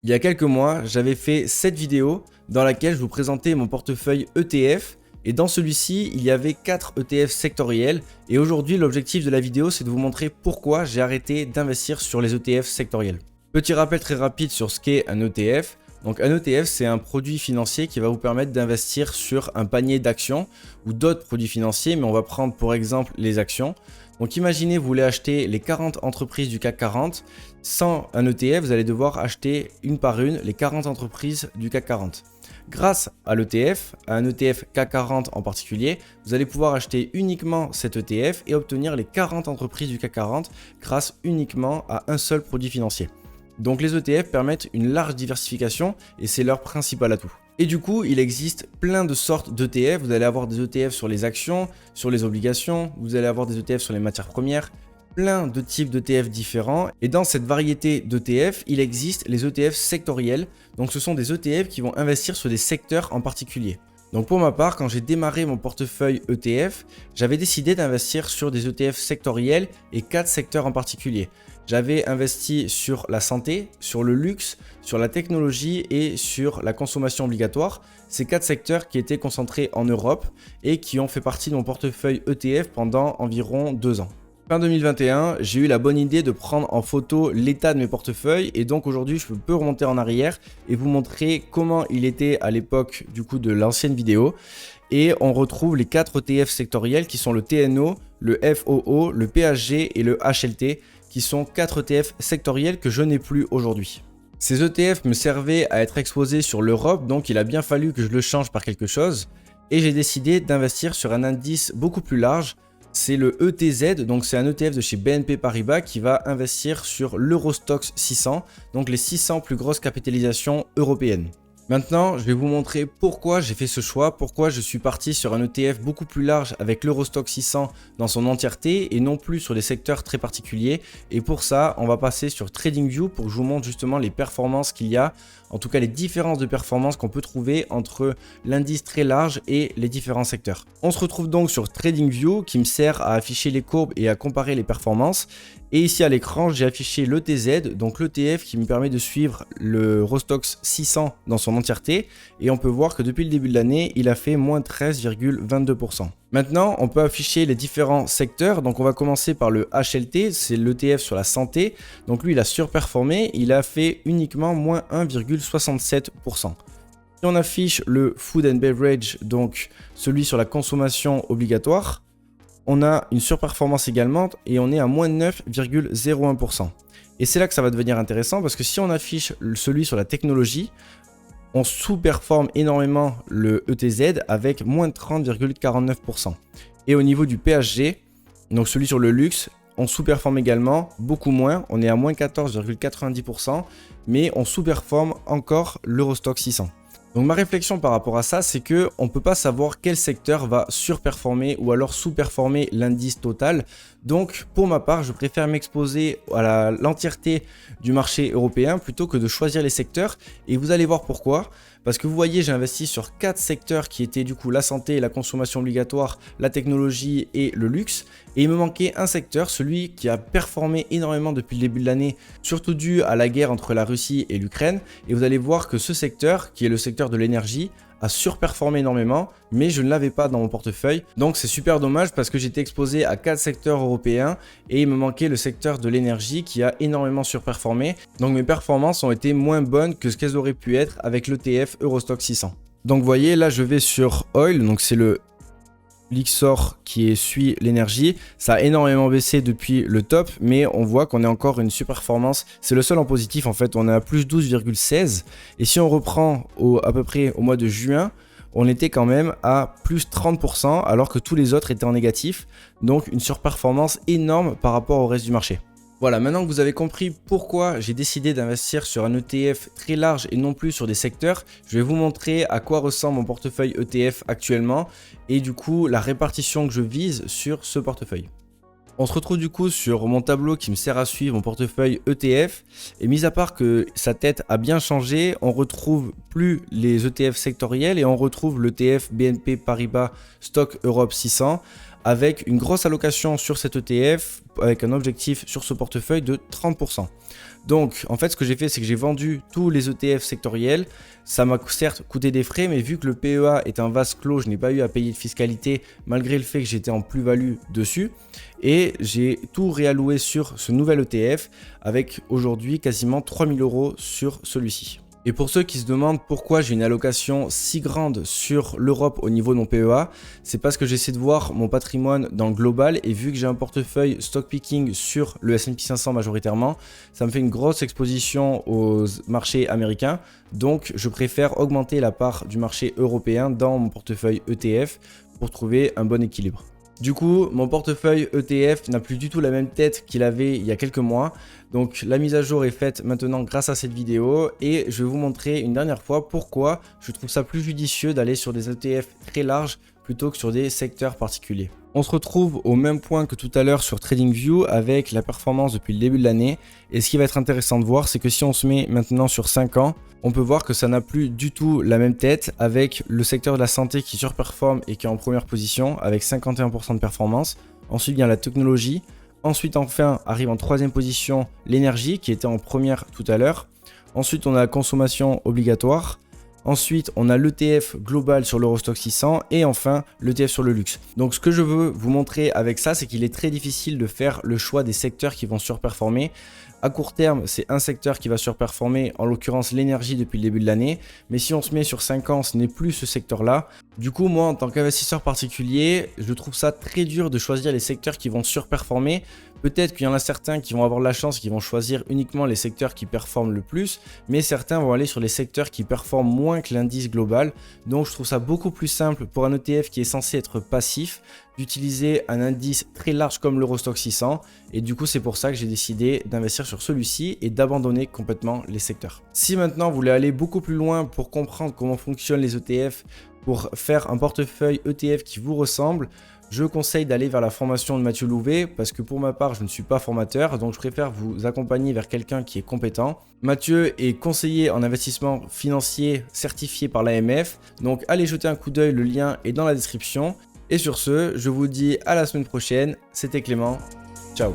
Il y a quelques mois, j'avais fait cette vidéo dans laquelle je vous présentais mon portefeuille ETF et dans celui-ci, il y avait 4 ETF sectoriels et aujourd'hui, l'objectif de la vidéo, c'est de vous montrer pourquoi j'ai arrêté d'investir sur les ETF sectoriels. Petit rappel très rapide sur ce qu'est un ETF. Donc un ETF, c'est un produit financier qui va vous permettre d'investir sur un panier d'actions ou d'autres produits financiers, mais on va prendre pour exemple les actions. Donc imaginez, vous voulez acheter les 40 entreprises du CAC 40. Sans un ETF, vous allez devoir acheter une par une les 40 entreprises du CAC 40. Grâce à l'ETF, à un ETF CAC 40 en particulier, vous allez pouvoir acheter uniquement cet ETF et obtenir les 40 entreprises du CAC 40 grâce uniquement à un seul produit financier. Donc les ETF permettent une large diversification et c'est leur principal atout. Et du coup, il existe plein de sortes d'ETF. Vous allez avoir des ETF sur les actions, sur les obligations, vous allez avoir des ETF sur les matières premières, plein de types d'ETF différents. Et dans cette variété d'ETF, il existe les ETF sectoriels. Donc ce sont des ETF qui vont investir sur des secteurs en particulier. Donc pour ma part, quand j'ai démarré mon portefeuille ETF, j'avais décidé d'investir sur des ETF sectoriels et 4 secteurs en particulier. J'avais investi sur la santé, sur le luxe, sur la technologie et sur la consommation obligatoire. Ces 4 secteurs qui étaient concentrés en Europe et qui ont fait partie de mon portefeuille ETF pendant environ 2 ans. Fin 2021, j'ai eu la bonne idée de prendre en photo l'état de mes portefeuilles et donc aujourd'hui je peux remonter en arrière et vous montrer comment il était à l'époque du coup de l'ancienne vidéo. Et on retrouve les 4 ETF sectoriels qui sont le TNO, le FOO, le PHG et le HLT qui sont 4 ETF sectoriels que je n'ai plus aujourd'hui. Ces ETF me servaient à être exposé sur l'Europe, donc il a bien fallu que je le change par quelque chose et j'ai décidé d'investir sur un indice beaucoup plus large. C'est le ETZ, donc c'est un ETF de chez BNP Paribas qui va investir sur l'Eurostoxx 600, donc les 600 plus grosses capitalisations européennes. Maintenant, je vais vous montrer pourquoi j'ai fait ce choix, pourquoi je suis parti sur un ETF beaucoup plus large avec l'Eurostoxx 600 dans son entièreté et non plus sur des secteurs très particuliers. Et pour ça, on va passer sur TradingView pour que je vous montre justement les performances qu'il y a, en tout cas les différences de performance qu'on peut trouver entre l'indice très large et les différents secteurs. On se retrouve donc sur TradingView qui me sert à afficher les courbes et à comparer les performances. Et ici à l'écran, j'ai affiché l'ETZ, donc l'ETF qui me permet de suivre le Eurostoxx 600 dans son entièreté. Et on peut voir que depuis le début de l'année, il a fait moins 13,22%. Maintenant, on peut afficher les différents secteurs. Donc on va commencer par le HLT, c'est l'ETF sur la santé. Donc lui, il a surperformé, il a fait uniquement moins 1,67%. Si on affiche le Food and Beverage, donc celui sur la consommation obligatoire, on a une surperformance également et on est à moins 9,01%. Et c'est là que ça va devenir intéressant parce que si on affiche celui sur la technologie, on sous-performe énormément le ETZ avec moins 30,49%. Et au niveau du PHG, donc celui sur le luxe, on sous-performe également beaucoup moins, on est à moins 14,90%, mais on sous-performe encore l'Eurostoxx 600. Donc ma réflexion par rapport à ça, c'est que on ne peut pas savoir quel secteur va surperformer ou alors sous-performer l'indice total. Donc pour ma part, je préfère m'exposer à l'entièreté du marché européen plutôt que de choisir les secteurs. Et vous allez voir pourquoi. Parce que vous voyez, j'ai investi sur 4 secteurs qui étaient du coup la santé, la consommation obligatoire, la technologie et le luxe. Et il me manquait un secteur, celui qui a performé énormément depuis le début de l'année, surtout dû à la guerre entre la Russie et l'Ukraine. Et vous allez voir que ce secteur, qui est le secteur de l'énergie, a surperformé énormément, mais je ne l'avais pas dans mon portefeuille. Donc c'est super dommage parce que j'étais exposé à 4 secteurs européens et il me manquait le secteur de l'énergie qui a énormément surperformé. Donc mes performances ont été moins bonnes que ce qu'elles auraient pu être avec l'ETF Eurostoxx 600. Donc vous voyez, là je vais sur Oil, donc c'est le Lyxor qui suit l'énergie, ça a énormément baissé depuis le top, mais on voit qu'on est encore une surperformance. C'est le seul en positif en fait, on est à plus 12,16 et si on reprend à peu près au mois de juin, on était quand même à plus 30% alors que tous les autres étaient en négatif, donc une surperformance énorme par rapport au reste du marché. Voilà, maintenant que vous avez compris pourquoi j'ai décidé d'investir sur un ETF très large et non plus sur des secteurs, je vais vous montrer à quoi ressemble mon portefeuille ETF actuellement et du coup la répartition que je vise sur ce portefeuille. On se retrouve du coup sur mon tableau qui me sert à suivre mon portefeuille ETF et mis à part que sa tête a bien changé, on retrouve plus les ETF sectoriels et on retrouve l'ETF BNP Paribas Stock Europe 600 avec une grosse allocation sur cet ETF avec un objectif sur ce portefeuille de 30%. Donc en fait ce que j'ai fait, c'est que j'ai vendu tous les ETF sectoriels. Ça m'a certes coûté des frais, mais vu que le PEA est un vase clos, je n'ai pas eu à payer de fiscalité malgré le fait que j'étais en plus-value dessus. Et j'ai tout réalloué sur ce nouvel ETF avec aujourd'hui quasiment 3000 € sur celui-ci. Et pour ceux qui se demandent pourquoi j'ai une allocation si grande sur l'Europe au niveau de mon PEA, c'est parce que j'essaie de voir mon patrimoine dans le global, et vu que j'ai un portefeuille stock picking sur le S&P 500 majoritairement, ça me fait une grosse exposition aux marchés américains. Donc je préfère augmenter la part du marché européen dans mon portefeuille ETF pour trouver un bon équilibre. Du coup, mon portefeuille ETF n'a plus du tout la même tête qu'il avait il y a quelques mois. Donc la mise à jour est faite maintenant grâce à cette vidéo, et je vais vous montrer une dernière fois pourquoi je trouve ça plus judicieux d'aller sur des ETF très larges plutôt que sur des secteurs particuliers. On se retrouve au même point que tout à l'heure sur TradingView avec la performance depuis le début de l'année. Et ce qui va être intéressant de voir, c'est que si on se met maintenant sur 5 ans, on peut voir que ça n'a plus du tout la même tête, avec le secteur de la santé qui surperforme et qui est en première position avec 51% de performance. Ensuite vient la technologie. Ensuite enfin arrive en troisième position l'énergie qui était en première tout à l'heure. Ensuite on a la consommation obligatoire. Ensuite, on a l'ETF global sur l'Eurostoxx 600 et enfin l'ETF sur le luxe. Donc ce que je veux vous montrer avec ça, c'est qu'il est très difficile de faire le choix des secteurs qui vont surperformer. À court terme, c'est un secteur qui va surperformer, en l'occurrence l'énergie depuis le début de l'année. Mais si on se met sur 5 ans, ce n'est plus ce secteur-là. Du coup, moi, en tant qu'investisseur particulier, je trouve ça très dur de choisir les secteurs qui vont surperformer. Peut-être qu'il y en a certains qui vont avoir de la chance, qui vont choisir uniquement les secteurs qui performent le plus, mais certains vont aller sur les secteurs qui performent moins que l'indice global. Donc je trouve ça beaucoup plus simple pour un ETF qui est censé être passif d'utiliser un indice très large comme l'Eurostoxx 600, et du coup c'est pour ça que j'ai décidé d'investir sur celui-ci et d'abandonner complètement les secteurs. Si maintenant vous voulez aller beaucoup plus loin pour comprendre comment fonctionnent les ETF, pour faire un portefeuille ETF qui vous ressemble, je conseille d'aller vers la formation de Mathieu Louvet, parce que pour ma part, je ne suis pas formateur, donc je préfère vous accompagner vers quelqu'un qui est compétent. Mathieu est conseiller en investissement financier certifié par l'AMF, donc allez jeter un coup d'œil, le lien est dans la description. Et sur ce, je vous dis à la semaine prochaine, c'était Clément, ciao.